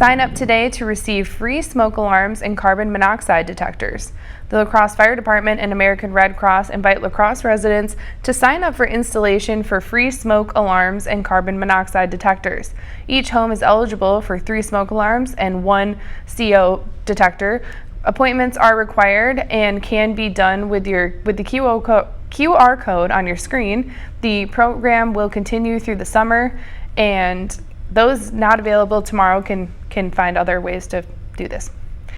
Sign up today to receive free smoke alarms and carbon monoxide detectors. The La Crosse Fire Department and American Red Cross invite La Crosse residents to sign up for installation for free smoke alarms and carbon monoxide detectors. Each home is eligible for 3 smoke alarms and 1 CO detector. Appointments are required and can be done with the QR code on your screen. The program will continue through the summer, and those not available tomorrow can find other ways to do this.